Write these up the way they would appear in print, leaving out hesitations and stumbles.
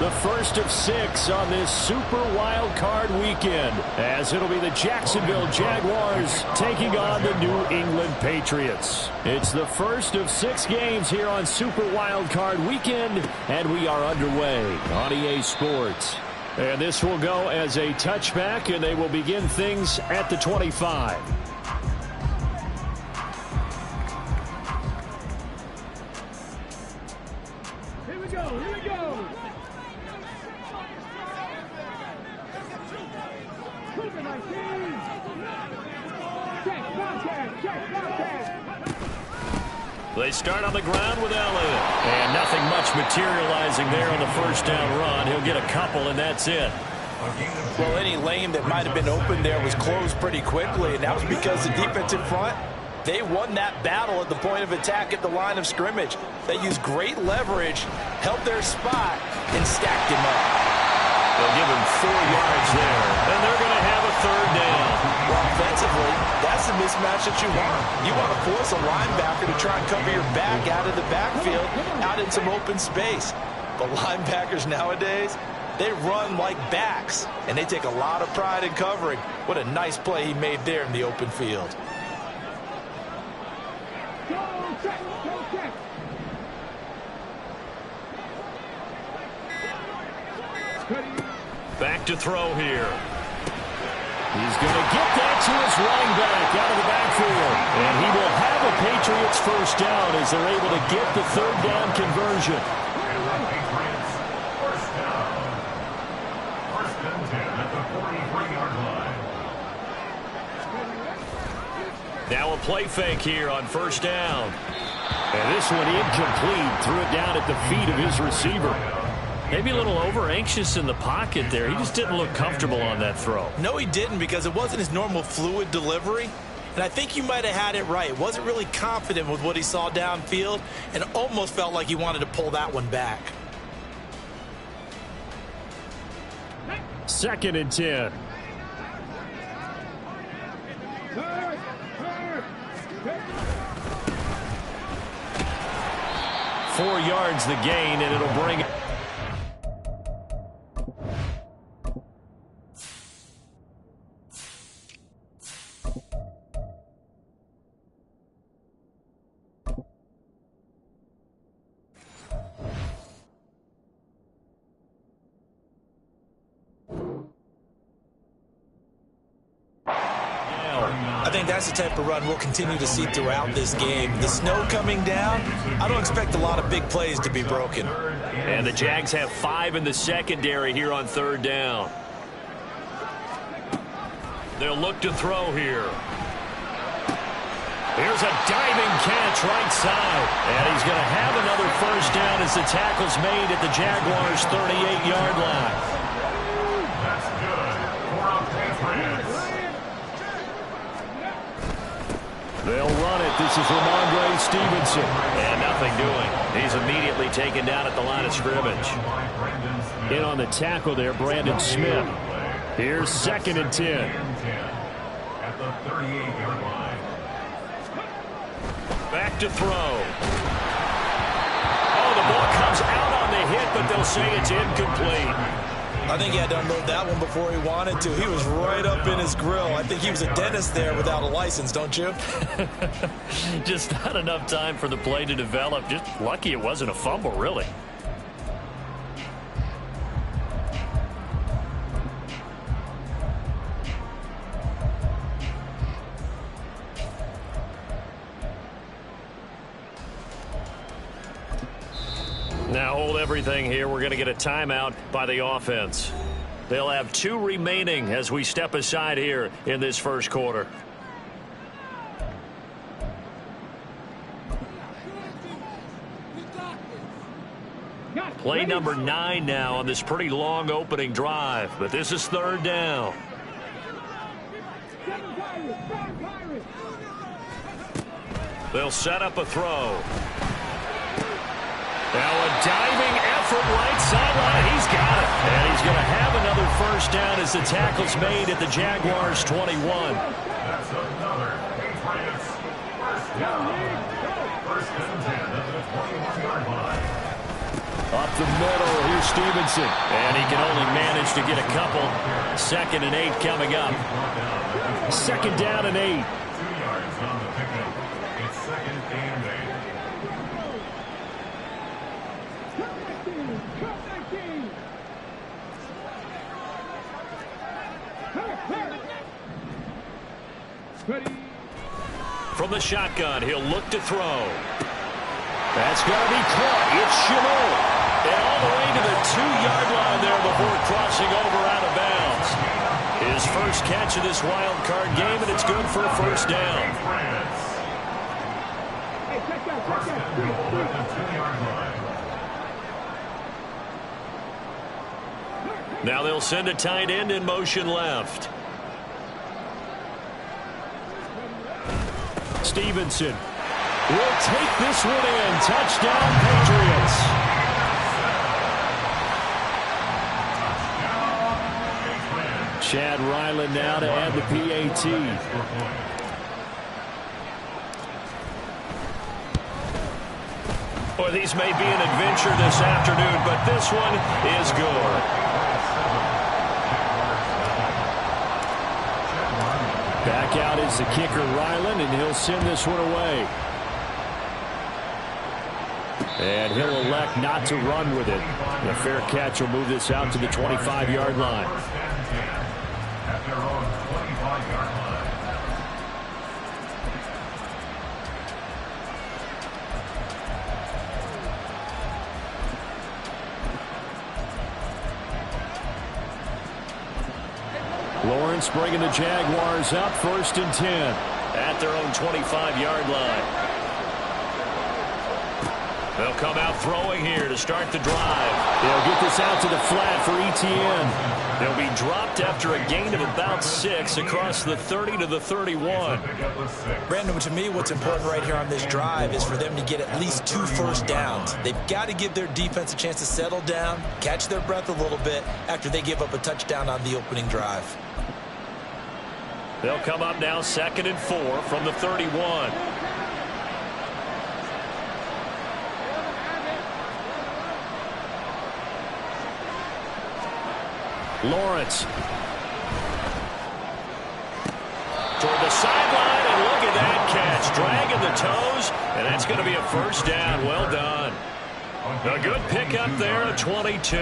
The first of 6 on this Super Wild Card weekend, as it'll be the Jacksonville Jaguars taking on the New England Patriots. It's the first of 6 games here on Super Wild Card weekend, and we are underway on EA Sports. And this will go as a touchback, and they will begin things at the 25. Here we go, here we go. They start on the ground with Elliott. And nothing much materializing there on the first down run. He'll get a couple, and that's it. Well, any lane that might have been open there was closed pretty quickly, and that was because the defensive front, they won that battle at the point of attack at the line of scrimmage. They used great leverage, held their spot, and stacked him up. They'll give him 4 yards there, and they're going to have a third down. Well, offensively, that's the mismatch that you want. You want to force a linebacker to try and cover your back out of the backfield, out in some open space. But linebackers nowadays, they run like backs, and they take a lot of pride in covering. What a nice play he made there in the open field. Back to throw here. He's going to get that to his running back out of the backfield. And he will have a Patriots first down as they're able to get the third down conversion. First and 10 at the 43-yard line. Now a play fake here on first down. And this one incomplete. Threw it down at the feet of his receiver. Maybe a little over-anxious in the pocket there. He just didn't look comfortable on that throw. No, he didn't, because it wasn't his normal fluid delivery. And I think you might have had it right. Wasn't really confident with what he saw downfield and almost felt like he wanted to pull that one back. 2nd and 10. Four yards the gain, and it'll bring... I think that's the type of run we'll continue to see throughout this game. The snow coming down, I don't expect a lot of big plays to be broken. And the Jags have 5 in the secondary here on third down. They'll look to throw here. Here's a diving catch right side. And he's going to have another first down as the tackle's made at the Jaguars' 38-yard line. That's good for a Patriots. They'll run it. This is Ramondre Stevenson. And nothing doing. He's immediately taken down at the line of scrimmage. In on the tackle there, Brandon Smith. Here's 2nd and 10. At the 38-yard line. Back to throw. Oh, the ball comes out on the hit, but they'll say it's incomplete. I think he had to unload that one before he wanted to. He was right up in his grill. I think he was a dentist there without a license, don't you? Just not enough time for the play to develop. Just lucky it wasn't a fumble, really. Now hold everything here. We're going to get a timeout by the offense. They'll have 2 remaining as we step aside here in this first quarter. Play number 9 now on this pretty long opening drive, but this is third down. They'll set up a throw. Now a diving effort right sideline. He's got it. And he's going to have another first down as the tackle's made at the Jaguars' 21. That's another Patriots first down. First and 10 at the 21-yard line. Up the middle, here's Stevenson. And he can only manage to get a couple. 2nd and 8 coming up. 2nd down and 8. 2 yards on the pickup. It's 2nd and 8. Ready. From the shotgun, he'll look to throw. That's going to be caught. It's Chenot. And all the way to the 2-yard line there before crossing over out of bounds. His first catch of this wild card game, and it's good for a 1st down. Hey, check that. First and goal at the 2-yard line. Now they'll send a tight end in motion left. Stevenson will take this one in. Touchdown, Patriots. Chad Ryland now to add the PAT. Or these may be an adventure this afternoon, but this one is good. Back out is the kicker, Ryland, and he'll send this one away. And he'll elect not to run with it. The fair catch will move this out to the 25-yard line. At their own 25-yard line. Lawrence bringing the Jaguars up 1st and 10 at their own 25-yard line. They'll come out throwing here to start the drive. They'll get this out to the flat for Etienne. They'll be dropped after a gain of about 6 across the 30 to the 31. Brandon, to me, what's important right here on this drive is for them to get at least 2 first downs. They've got to give their defense a chance to settle down, catch their breath a little bit after they give up a touchdown on the opening drive. They'll come up now 2nd and 4 from the 31. Lawrence toward the sideline, and look at that catch. Dragging the toes, and that's going to be a 1st down. Well done. A good pickup there, a 22.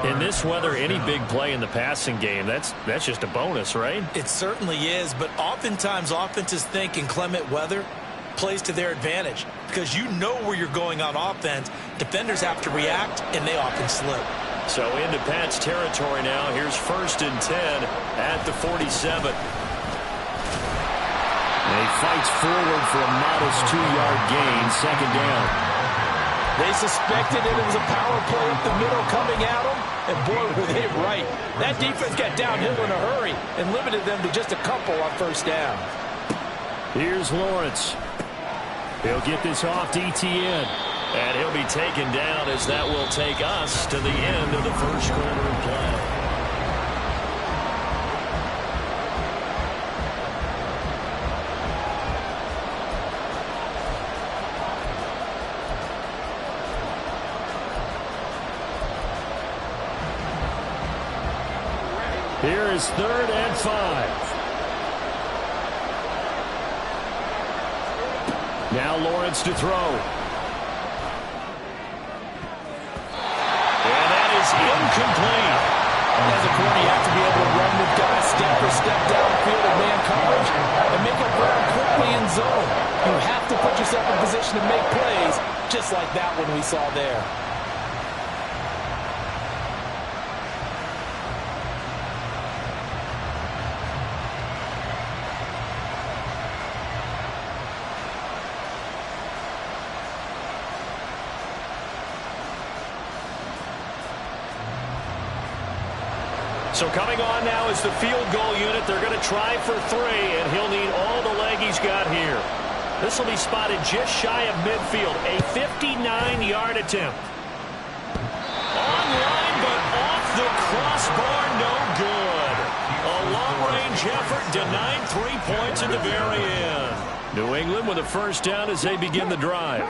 In this weather, any big play in the passing game, that's just a bonus, right? It certainly is, but oftentimes offenses think in clement weather plays to their advantage because you know where you're going on offense. Defenders have to react, and they often slip. So into Pat's territory now. Here's 1st and 10 at the 47. And he fights forward for a modest 2-yard gain, 2nd down. They suspected it was a power play up the middle coming at them, and boy, were they right. That defense got downhill in a hurry and limited them to just a couple on 1st down. Here's Lawrence. He'll get this off to Etienne. And he'll be taken down as that will take us to the end of the 1st quarter of play. Here is 3rd and 5. Now Lawrence to throw. Incomplete. As a corner, you have to be able to run with guys step for step downfield in man coverage and make up ground quickly in zone. You have to put yourself in position to make plays, just like that one we saw there. So coming on now is the field goal unit. They're going to try for 3, and he'll need all the leg he's got here. This will be spotted just shy of midfield. A 59-yard attempt. Online, but off the crossbar, no good. A long-range effort denied 3 points at the very end. New England with a 1st down as they begin the drive.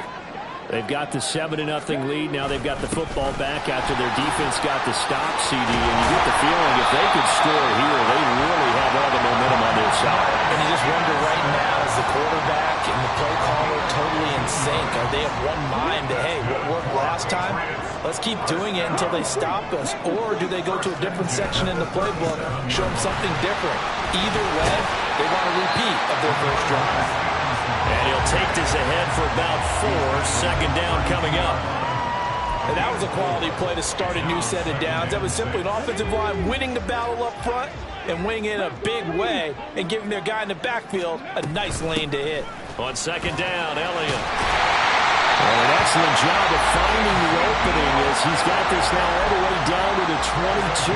They've got the 7-0 lead. Now they've got the football back after their defense got the stop, CD. And you get the feeling if they could score here, they really have all the momentum on their side. And you just wonder right now, is the quarterback and the play caller totally in sync? Are they of one mind that, hey, what worked last time? Let's keep doing it until they stop us. Or do they go to a different section in the playbook, show them something different? Either way, they want a repeat of their first drive. And he'll take this ahead for about 4. Second down coming up. And that was a quality play to start a new set of downs. That was simply an offensive line winning the battle up front and winning it in a big way and giving their guy in the backfield a nice lane to hit. On second down, Elliott. Well, an excellent job of finding the opening as he's got this now all the way down to the 22.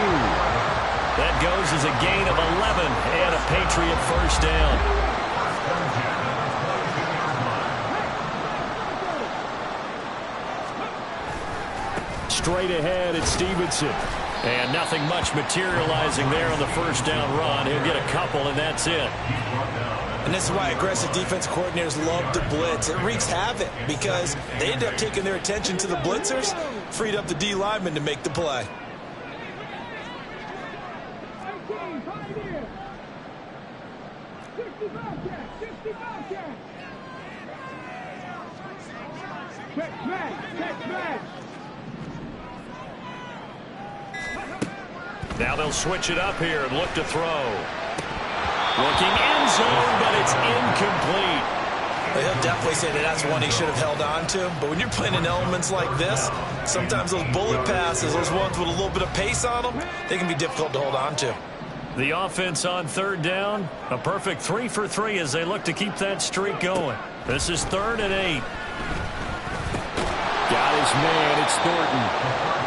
That goes as a gain of 11 and a Patriot first down. Straight ahead at Stevenson. And nothing much materializing there on the first down run. He'll get a couple, and that's it. And this is why aggressive defense coordinators love to blitz. It wreaks havoc because they end up taking their attention to the blitzers, freed up the D lineman to make the play. Now they'll switch it up here and look to throw. Looking end zone, but it's incomplete. Well, he'll definitely say that that's one he should have held on to. But when you're playing in elements like this, sometimes those bullet passes, those ones with a little bit of pace on them, they can be difficult to hold on to. The offense on third down, a perfect 3 for 3 as they look to keep that streak going. This is 3rd and 8. Got his man, it's Thornton.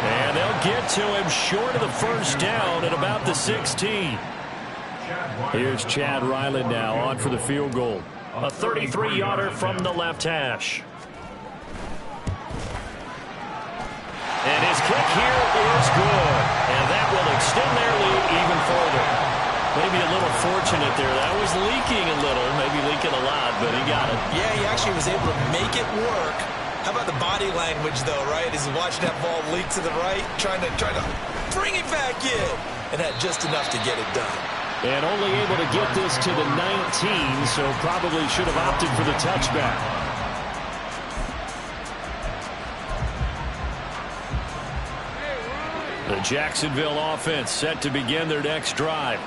And they'll get to him short of the first down at about the 16. Here's Chad Ryland now on for the field goal. A 33-yarder from the left hash. And his kick here is good. And that will extend their lead even further. Maybe a little fortunate there. That was leaking a little, maybe leaking a lot, but he got it. Yeah, he actually was able to make it work. How about the body language, though, right? As he's watching that ball leak to the right, trying to bring it back in. And had just enough to get it done. And only able to get this to the 19, so probably should have opted for the touchback. The Jacksonville offense set to begin their next drive.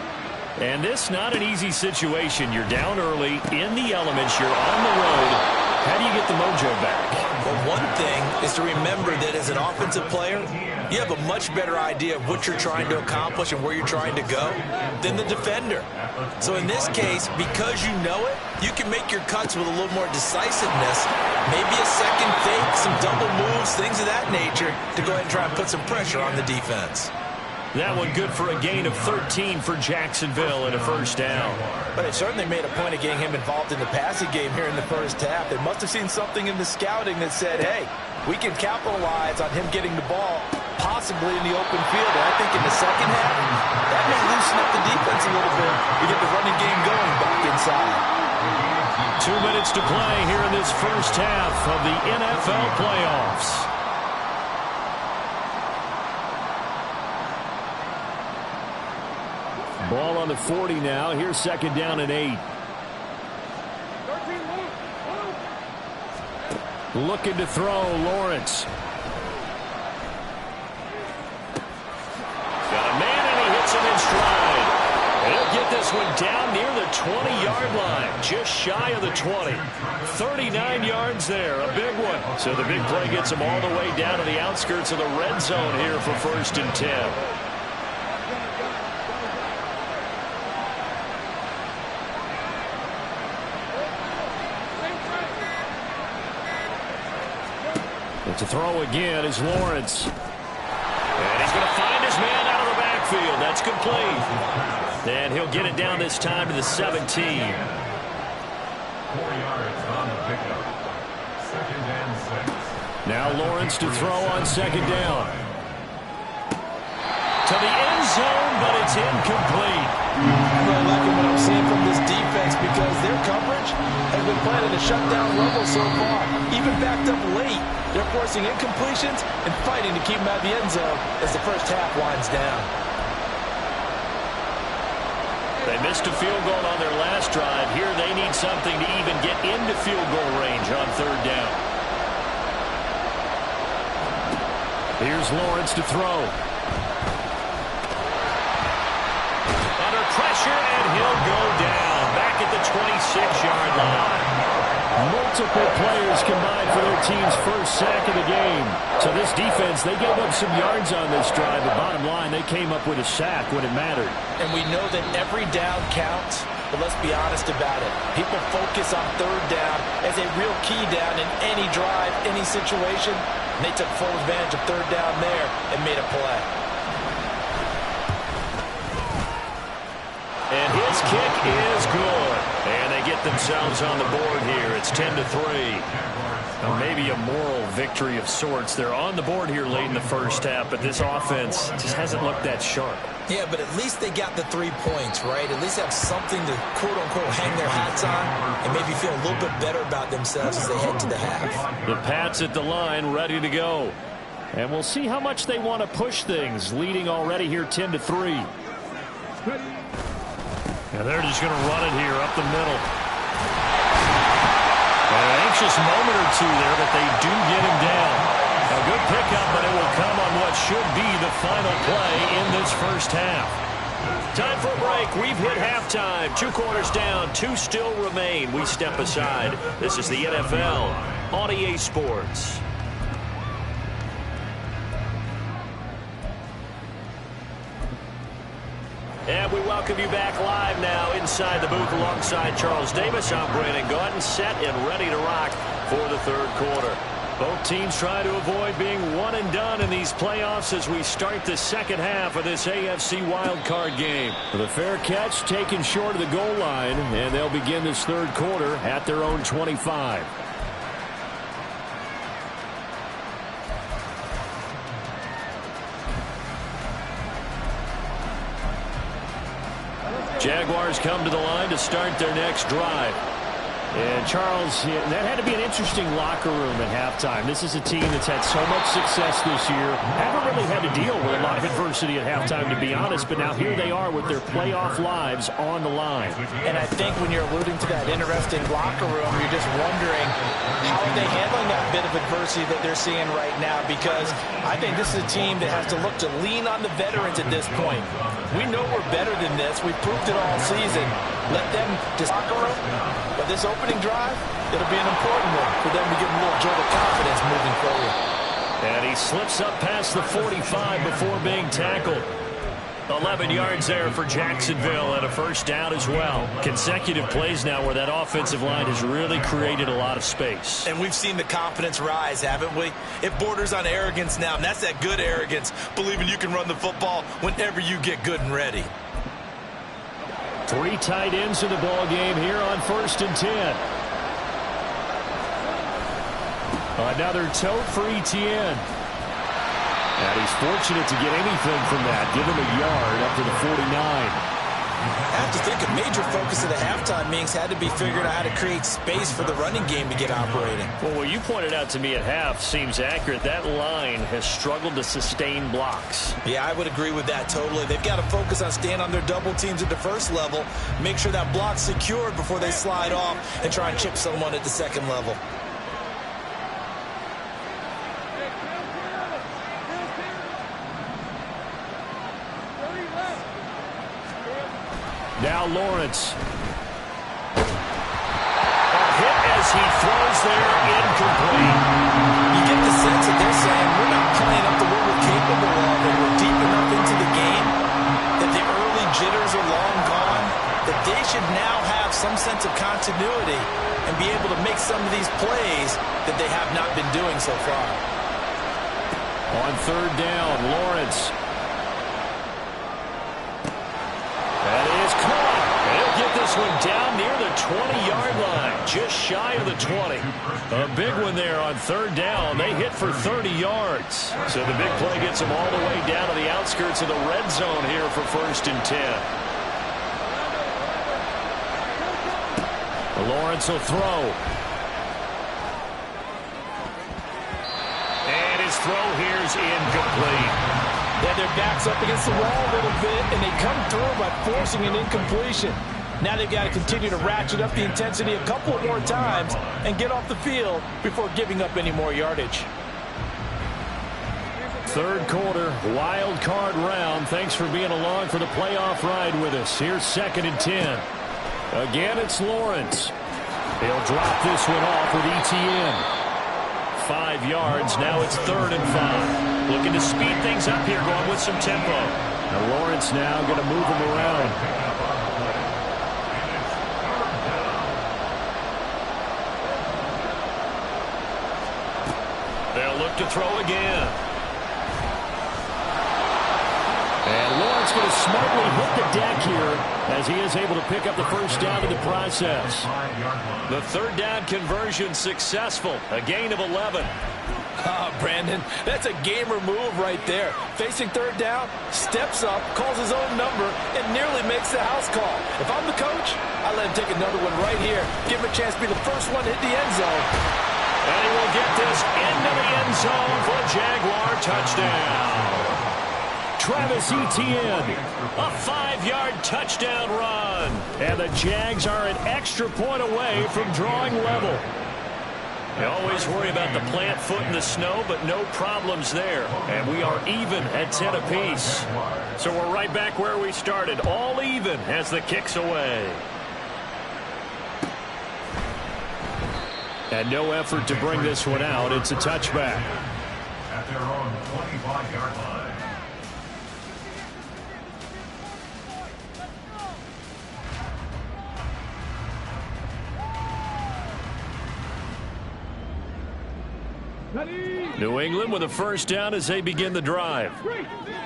And this not an easy situation. You're down early, in the elements, you're on the road. How do you get the mojo back? Well, one thing is to remember that as an offensive player, you have a much better idea of what you're trying to accomplish and where you're trying to go than the defender. So in this case, because you know it, you can make your cuts with a little more decisiveness, maybe a second fake, some double moves, things of that nature, to go ahead and try and put some pressure on the defense. That one good for a gain of 13 for Jacksonville and a first down. But it certainly made a point of getting him involved in the passing game here in the first half. They must have seen something in the scouting that said, hey, we can capitalize on him getting the ball possibly in the open field. And I think in the second half, that may loosen up the defense a little bit to get the running game going back inside. 2 minutes to play here in this first half of the NFL playoffs. Ball on the 40 now. Here's second down and 8. Looking to throw, Lawrence. Got a man and he hits him in stride. And he'll get this one down near the 20-yard line. Just shy of the 20. 39 yards there, a big one. So the big play gets him all the way down to the outskirts of the red zone here for 1st and 10. To throw again is Lawrence. And he's going to find his man out of the backfield. That's complete. And he'll get it down this time to the 17. 4 yards on the pickup. 2nd and 6. Now Lawrence to throw on second down. To the end zone, but it's incomplete. I'm really liking what I'm seeing from this defense because their coverage has been playing at a shutdown level so far. Even backed up late, they're forcing incompletions and fighting to keep them out of the end zone as the first half winds down. They missed a field goal on their last drive. Here they need something to even get into field goal range on third down. Here's Lawrence to throw. Under pressure, and he'll go down. Back at the 26-yard line. Multiple players combined for their team's first sack of the game. So this defense, they gave up some yards on this drive, but bottom line, they came up with a sack when it mattered. And we know that every down counts, but let's be honest about it. People focus on third down as a real key down in any drive, any situation. And they took full advantage of third down there and made a play. And his kick is good. And they get themselves on the board here. It's 10-3. Well, maybe a moral victory of sorts. They're on the board here late in the first half, but this offense just hasn't looked that sharp. Yeah, but at least they got the 3 points, right? At least have something to, quote-unquote, hang their hats on and maybe feel a little bit better about themselves as they head to the half. The Pats at the line, ready to go. And we'll see how much they want to push things, leading already here 10-3. And they're just going to run it here up the middle. An anxious moment or two there, but they do get him down. A good pickup, but it will come on what should be the final play in this first half. Time for a break. We've hit halftime. 2 quarters down, 2 still remain. We step aside. This is the NFL on EA Sports. And we welcome you back live now inside the booth alongside Charles Davis. I'm Brandon Gaudin, set and ready to rock for the third quarter. Both teams try to avoid being one and done in these playoffs as we start the second half of this AFC wildcard game. The fair catch taken short of the goal line, and they'll begin this third quarter at their own 25. Jaguars come to the line to start their next drive. And Charles, that had to be an interesting locker room at halftime. This is a team that's had so much success this year. Haven't really had to deal with a lot of adversity at halftime, to be honest. But now here they are with their playoff lives on the line. And I think when you're alluding to that interesting locker room, you're just wondering how are they handling that bit of adversity that they're seeing right now? Because I think this is a team that has to look to lean on the veterans at this point. We know we're better than this. We've proved it all season. Let them just locker room. But this opening drive, it'll be an important one for them to give them a little jolt of confidence moving forward. And he slips up past the 45 before being tackled. 11 yards there for Jacksonville and a first down as well. Consecutive plays now where that offensive line has really created a lot of space. And we've seen the confidence rise, haven't we? It borders on arrogance now, and that's that good arrogance, believing you can run the football whenever you get good and ready. 3 tight ends in the ball game here on 1st and 10. Another tote for Etienne. And he's fortunate to get anything from that. Give him a yard up to the 49. I have to think a major focus of the halftime meetings had to be figuring out how to create space for the running game to get operating. Well, what you pointed out to me at half seems accurate. That line has struggled to sustain blocks. Yeah, I would agree with that totally. They've got to focus on staying on their double teams at the first level, make sure that block's secured before they slide off and try and chip someone at the second level. Now Lawrence. A hit as he throws there, incomplete. You get the sense that they're saying we're not playing up to what we're capable of, and we're deep enough into the game that the early jitters are long gone, that they should now have some sense of continuity and be able to make some of these plays that they have not been doing so far. On third down, Lawrence. That is caught. They'll get this one down near the 20-yard line, just shy of the 20. A big one there on third down. They hit for 30 yards. So the big play gets them all the way down to the outskirts of the red zone here for 1st and 10. Lawrence will throw. And his throw here is incomplete. Yeah, their back's up against the wall a little bit, and they come through by forcing an incompletion. Now they've got to continue to ratchet up the intensity a couple more times and get off the field before giving up any more yardage. Third quarter, wild card round. Thanks for being along for the playoff ride with us. Here's 2nd and 10. Again, it's Lawrence. He'll drop this one off with ETN. 5 yards. Now it's 3rd and 5. Looking to speed things up here, going with some tempo. Now Lawrence now going to move him around. They'll look to throw again. And Lawrence going to smartly hit the deck here as he is able to pick up the first down in the process. The 3rd down conversion successful. A gain of 11. Brandon, that's a gamer move right there. Facing 3rd down, steps up, calls his own number, and nearly makes the house call. If I'm the coach, I let him take another one right here. Give him a chance to be the first one to hit the end zone. And he will get this into the end zone for a Jaguar touchdown. Travis Etienne, a 5-yard touchdown run. And the Jags are an extra point away from drawing level. You always worry about the plant foot in the snow, but no problems there. And we are even at 10 apiece. So we're right back where we started, all even as the kick's away. And no effort to bring this one out. It's a touchback. At their own 25-yard line. New England with a first down as they begin the drive.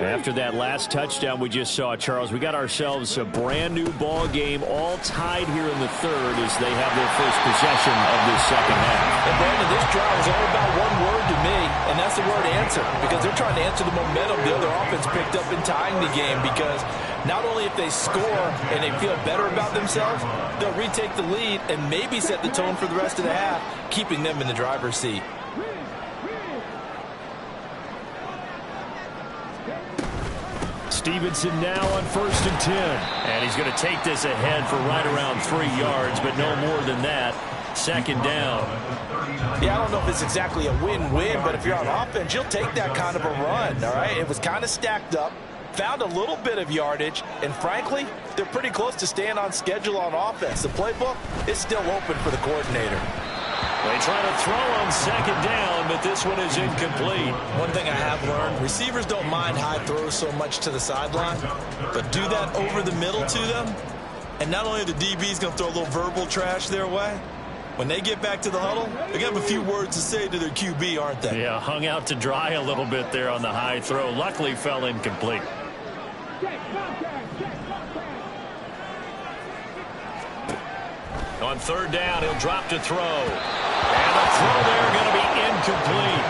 After that last touchdown we just saw, Charles, we got ourselves a brand new ball game, all tied here in the 3rd as they have their first possession of this 2nd half. And Brandon, this drive is all about one word to me, and that's the word answer, because they're trying to answer the momentum the other offense picked up in tying the game, because not only if they score and they feel better about themselves, they'll retake the lead and maybe set the tone for the rest of the half, keeping them in the driver's seat. Stevenson now on 1st and 10. And he's going to take this ahead for right around 3 yards, but no more than that. 2nd down. Yeah, I don't know if it's exactly a win-win, but if you're on offense, you'll take that kind of a run, all right? It was kind of stacked up, found a little bit of yardage, and frankly, they're pretty close to staying on schedule on offense. The playbook is still open for the coordinator. They try to throw on 2nd down, but this one is incomplete. One thing I have learned, receivers don't mind high throws so much to the sideline, but do that over the middle to them, and not only are the DBs going to throw a little verbal trash their way, when they get back to the huddle, they're going to have a few words to say to their QB, aren't they? Yeah, hung out to dry a little bit there on the high throw. Luckily fell incomplete. On 3rd down, he'll drop to throw. And the throw there going to be incomplete.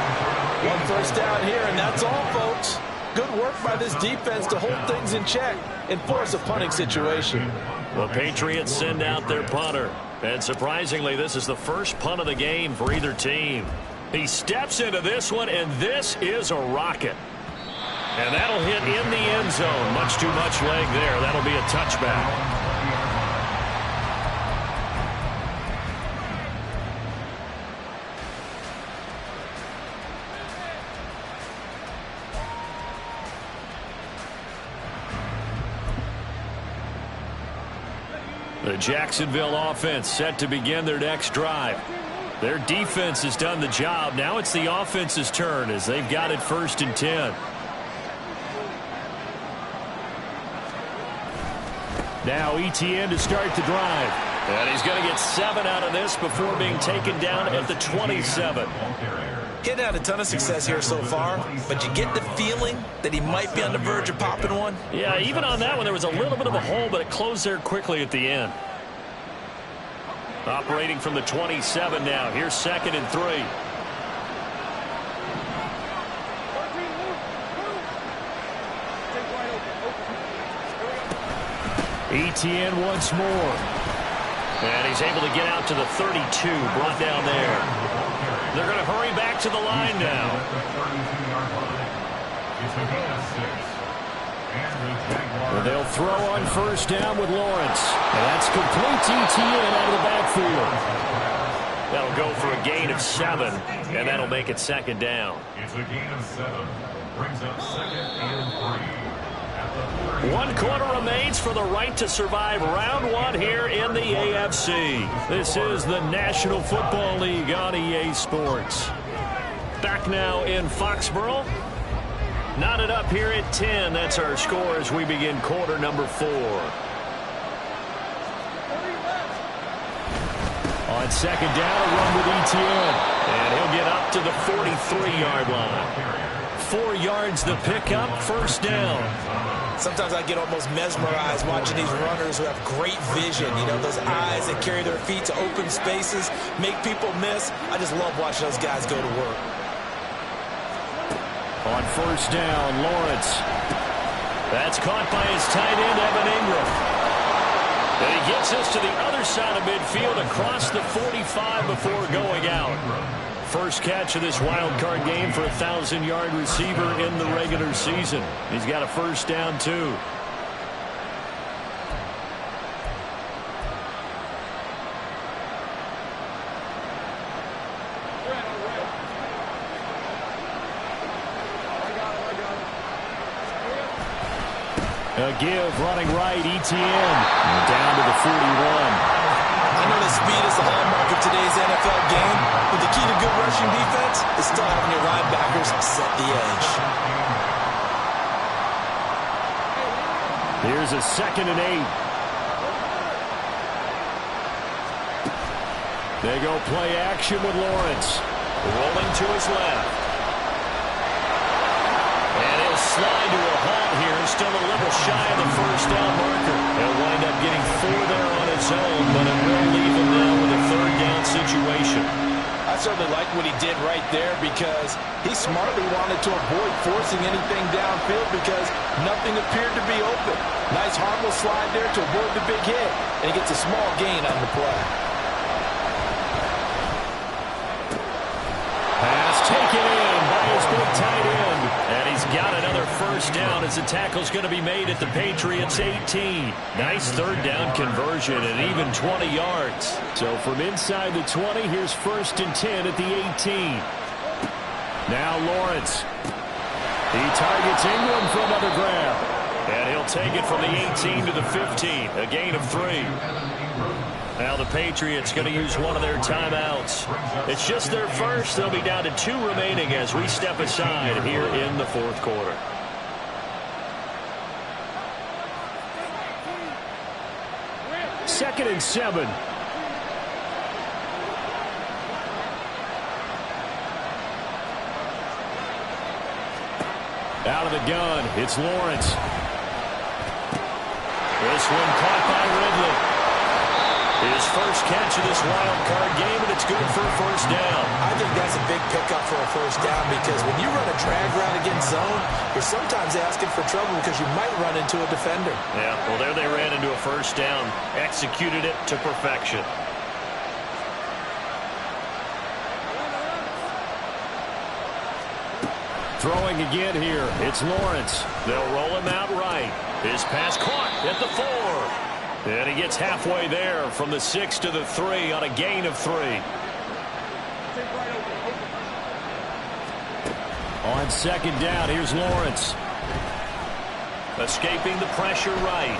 One first down here, and that's all, folks. Good work by this defense to hold things in check and force a punting situation. The Patriots send out their punter. And surprisingly, this is the first punt of the game for either team. He steps into this one, and this is a rocket. And that'll hit in the end zone. Much too much leg there. That'll be a touchback. The Jacksonville offense set to begin their next drive. Their defense has done the job. Now it's the offense's turn as they've got it 1st and 10. Now ETN to start the drive. And he's going to get 7 out of this before being taken down at the 27. He's had a ton of success here so far, but you get the feeling that he might be on the verge of popping one. Yeah, even on that one, there was a little bit of a hole, but it closed there quickly at the end. Operating from the 27 now. Here's 2nd and 3. ETN once more. And he's able to get out to the 32, brought down there. They're going to hurry back to the line now. Well, they'll throw on first down with Lawrence. And that's complete ETN out of the backfield. That'll go for a gain of 7, and that'll make it second down. It's a gain of 7. Brings up second and 3. 1 quarter remains for the right to survive round 1 here in the AFC. This is the National Football League on EA Sports. Back now in Foxborough. Knotted up here at 10. That's our score as we begin quarter number 4. On second down, a run with ETN. And he'll get up to the 43-yard line. 4 yards the pickup, first down. Sometimes I get almost mesmerized watching these runners who have great vision. You know, those eyes that carry their feet to open spaces, make people miss. I just love watching those guys go to work. On first down, Lawrence. That's caught by his tight end, Evan Ingram. And he gets us to the other side of midfield across the 45 before going out. First catch of this wild card game for a 1,000-yard receiver in the regular season. He's got a first down, too. A give, running right, ETN. Down to the 41. I know that speed is the hallmark of today's NFL game, but the key to good rushing defense is still having your linebackers set the edge. Here's a 2nd and 8. They go play action with Lawrence. Rolling to his left. And he'll slide to a halt here. Still a little shy of the first down marker. He'll wind up getting 4 there on his own, but it will leave him now with a 3rd down situation. I certainly like what he did right there because he smartly wanted to avoid forcing anything downfield because nothing appeared to be open. Nice harmless slide there to avoid the big hit, and he gets a small gain on the play. Pass taken in by his big tight end. And he's got another first down as the tackle's going to be made at the Patriots' 18. Nice 3rd down conversion and even 20 yards. So from inside the 20, here's 1st and 10 at the 18. Now Lawrence. He targets Ingram for another grab. And he'll take it from the 18 to the 15. A gain of 3. Now the Patriots going to use one of their timeouts. It's just their first. They'll be down to 2 remaining as we step aside here in the 4th quarter. Second and 7. Out of the gun, it's Lawrence. This one caught by Ridley. His first catch of this wild card game, and it's good for a first down. I think that's a big pickup for a first down because when you run a drag route against zone, you're sometimes asking for trouble because you might run into a defender. Yeah, well, there they ran into a first down, executed it to perfection. Throwing again here, it's Lawrence. They'll roll him out right. His pass caught at the 4. And he gets halfway there from the 6 to the 3 on a gain of 3. On second down, here's Lawrence. Escaping the pressure right.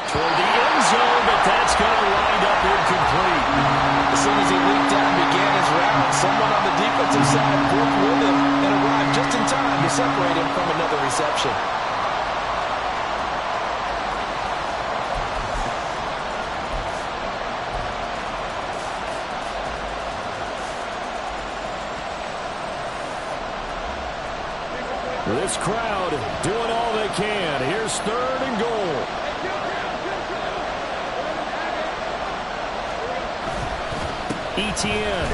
Toward the end zone, but that's going to wind up incomplete. As soon as he leaped out and began his route, someone on the defensive side broke with him and arrived just in time to separate him from another reception. This crowd doing all they can. Here's 3rd and goal. ETN.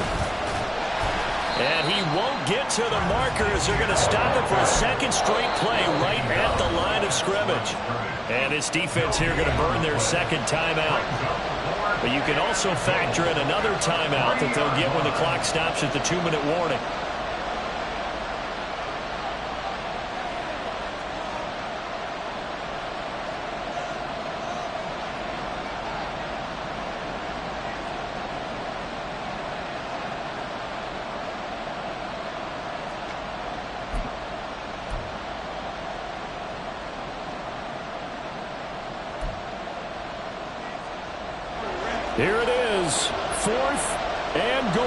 And he won't get to the marker as they're going to stop it for a second straight play right at the line of scrimmage. scrimmage. And this defense here going to burn their second timeout. But you can also factor in another timeout that they'll get when the clock stops at the 2-minute warning. Here it is, 4th and goal.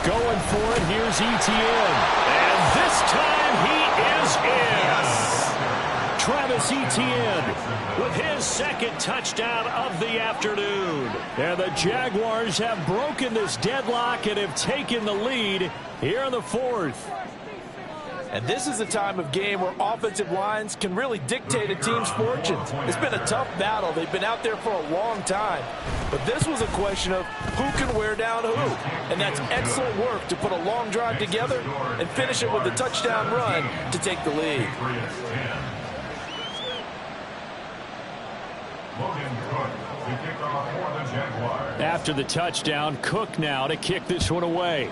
Going for it, here's Etienne. And this time he is in. Yes. Travis Etienne with his second touchdown of the afternoon. And the Jaguars have broken this deadlock and have taken the lead here in the 4th. And this is a time of game where offensive lines can really dictate a team's fortunes. It's been a tough battle. They've been out there for a long time. But this was a question of who can wear down who. And that's excellent work to put a long drive together and finish it with a touchdown run to take the lead. After the touchdown, Cook now to kick this one away.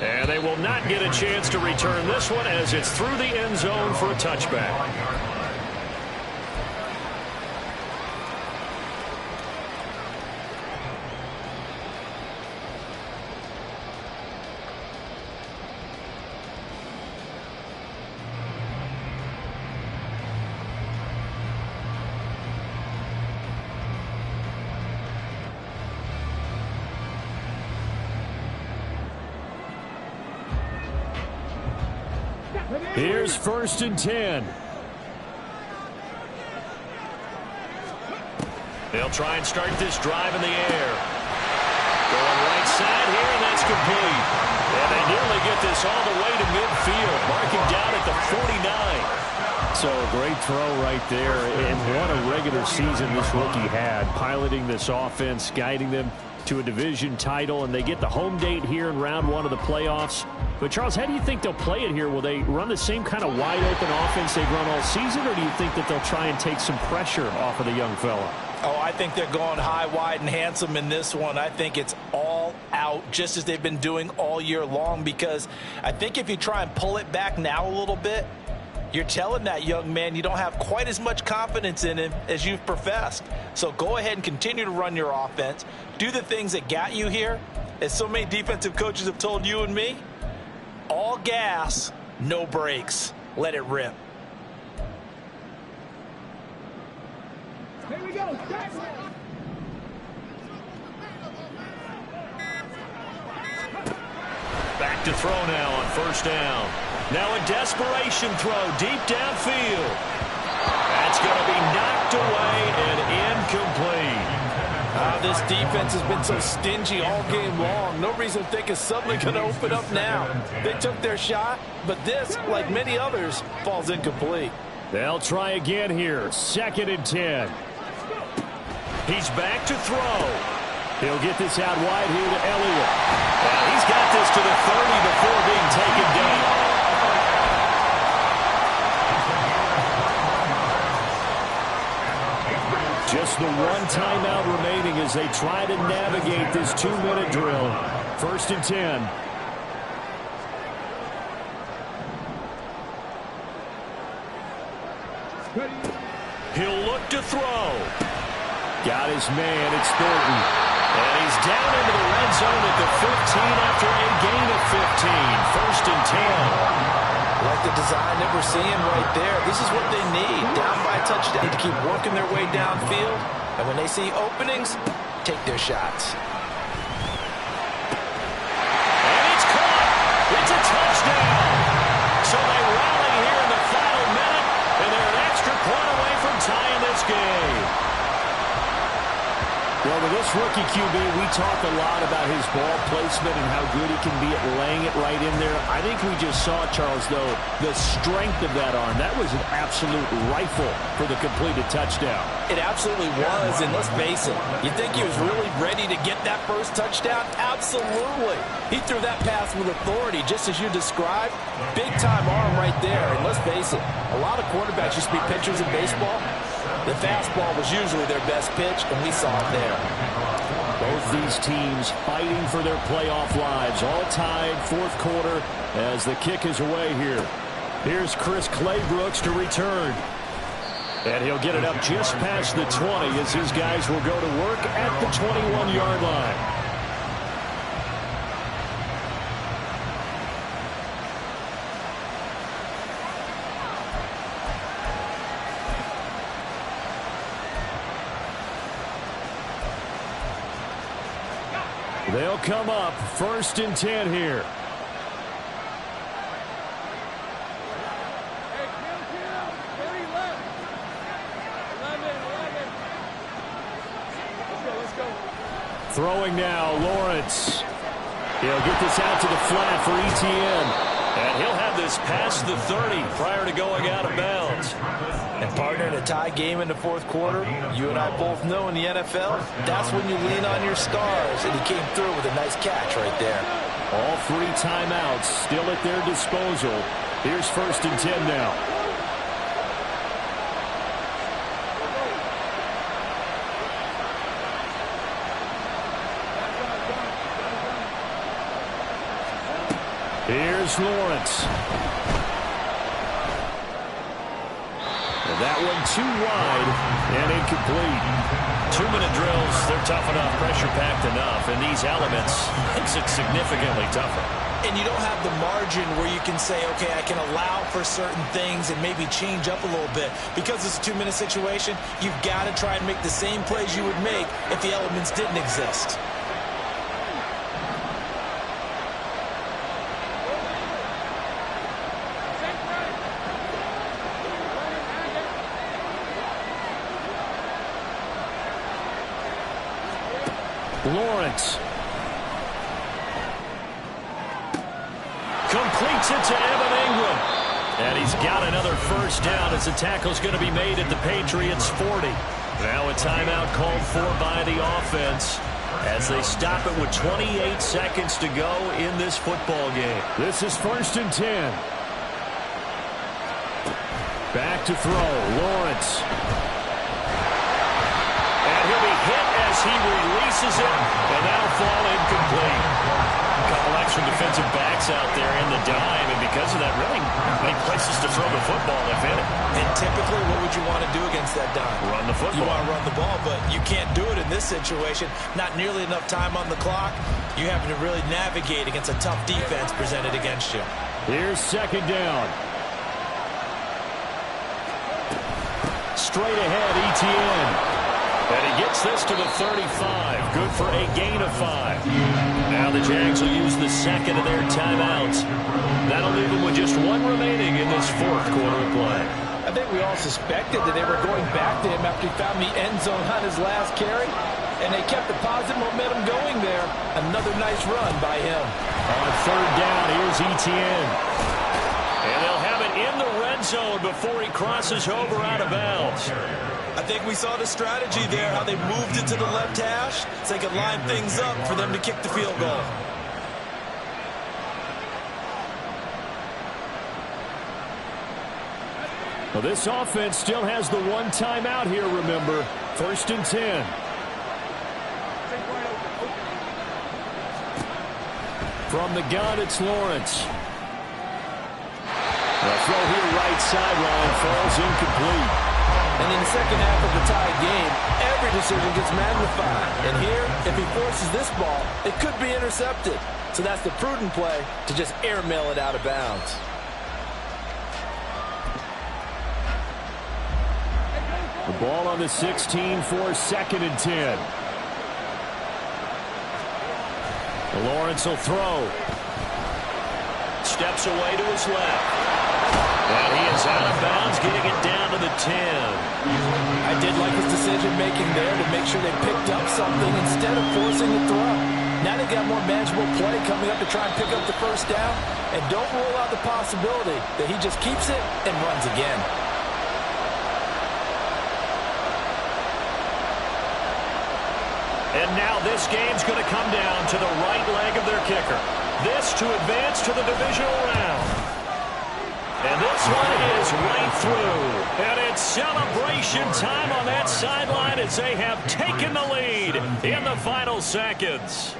And they will not get a chance to return this one as it's through the end zone for a touchback. Here's 1st and 10. They'll try and start this drive in the air. Going right side here, and that's complete. And they nearly get this all the way to midfield, marking down at the 49. So a great throw right there. And what a regular season this rookie had, piloting this offense, guiding them to a division title, and they get the home date here in round 1 of the playoffs. But, Charles, how do you think they'll play it here? Will they run the same kind of wide-open offense they've run all season, or do you think that they'll try and take some pressure off of the young fella? Oh, I think they're going high, wide, and handsome in this one. I think it's all out, just as they've been doing all year long, because I think if you try and pull it back now a little bit, you're telling that young man you don't have quite as much confidence in him as you've professed. So go ahead and continue to run your offense. Do the things that got you here. As so many defensive coaches have told you and me, all gas, no brakes. Let it rip. Here we go. Back to throw now on 1st down. Now a desperation throw deep downfield. That's going to be knocked away and incomplete. This defense has been so stingy all game long. No reason to think it's suddenly going to open up now. They took their shot, but this, like many others, falls incomplete. They'll try again here. 2nd and 10. He's back to throw. He'll get this out wide here to Elliott. And he's got this to the 30 before being taken down. Just the one timeout remaining as they try to navigate this 2-minute drill. 1st and 10. He'll look to throw. Got his man. It's Thornton. And he's down into the red zone at the 15 after a gain of 15. 1st and 10. Like the design that we're seeing right there. This is what they need. Down by a touchdown to keep working their way downfield. And when they see openings, take their shots. And it's caught. It's a touchdown. So they rally here in the final minute, and they're an extra point away from tying this game. Well, with this rookie QB, we talk a lot about his ball placement and how good he can be at laying it right in there. I think we just saw, Charles, though, the strength of that arm. That was an absolute rifle for the completed touchdown. It absolutely was, and let's face it, you think he was really ready to get that first touchdown? Absolutely. He threw that pass with authority, just as you described. Big-time arm right there, and let's face it, a lot of quarterbacks used to be pitchers in baseball. The fastball was usually their best pitch, and we saw it there. Both these teams fighting for their playoff lives, all tied fourth quarter as the kick is away here. Here's Chris Claybrooks to return. And he'll get it up just past the 20 as his guys will go to work at the 21-yard line. They'll come up 1st and 10 here. Hey, Kim, 30 left. 11. Let's go. Throwing now, Lawrence. He'll get this out to the flat for Etienne. And he'll have this past the 30 prior to going out of bounds. And partner, in a tie game in the fourth quarter, you and I both know in the NFL, that's when you lean on your stars. And he came through with a nice catch right there. All 3 timeouts still at their disposal. Here's 1st and 10 now. Here's Lawrence. And that one too wide and incomplete. 2-minute drills, they're tough enough, pressure-packed enough, and these elements makes it significantly tougher. And you don't have the margin where you can say, okay, I can allow for certain things and maybe change up a little bit. Because it's a 2-minute situation, you've got to try and make the same plays you would make if the elements didn't exist. Lawrence completes it to Evan Ingram. And he's got another first down as the tackle's going to be made at the Patriots' 40. Now a timeout called for by the offense as they stop it with 28 seconds to go in this football game. This is 1st and 10. Back to throw, Lawrence. And he'll be hit as he releases it, and that'll fall incomplete. A couple extra defensive backs out there in the dime, and because of that, really many places to throw the football if in it. And typically, what would you want to do against that dime? Run the football. You want to run the ball, but you can't do it in this situation. Not nearly enough time on the clock. You having to really navigate against a tough defense presented against you. Here's 2nd down. Straight ahead, Etienne. And he gets this to the 35. Good for a gain of 5. Now the Jags will use the second of their timeouts. That'll leave them with just 1 remaining in this fourth quarter of play. I think we all suspected that they were going back to him after he found the end zone on his last carry. And they kept the positive momentum going there. Another nice run by him. On 3rd down, here's Etienne. And they'll have it in the red zone before he crosses over out of bounds. I think we saw the strategy there, how they moved it to the left hash so they could line things up for them to kick the field goal. Well, this offense still has the 1 timeout here, remember. 1st and 10. From the gun, it's Lawrence. The throw here right sideline falls incomplete. And in the second half of the tied game, every decision gets magnified. And here, if he forces this ball, it could be intercepted. So that's the prudent play to just airmail it out of bounds. The ball on the 16 for 2nd and 10. Lawrence will throw. Steps away to his left. And he is out of bounds, getting it down to the 10. I did like his decision-making there to make sure they picked up something instead of forcing the throw. Now they got more manageable play coming up to try and pick up the first down. And don't rule out the possibility that he just keeps it and runs again. And now this game's going to come down to the right leg of their kicker. This to advance to the divisional round. And this one is right through. And it's celebration time on that sideline as they have taken the lead in the final seconds.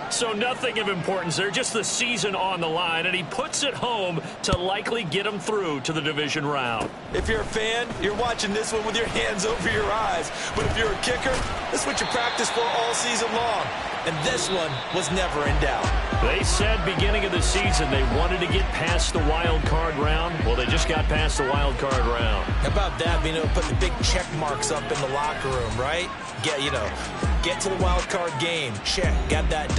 So nothing of importance there, just the season on the line, and he puts it home to likely get them through to the division round. If you're a fan, you're watching this one with your hands over your eyes. But if you're a kicker, this is what you practice for all season long. And this one was never in doubt. They said beginning of the season they wanted to get past the wild card round. Well, they just got past the wild card round. How about that, being able to put the big check marks up in the locker room, right? Get to the wild card game. Check. Got that done.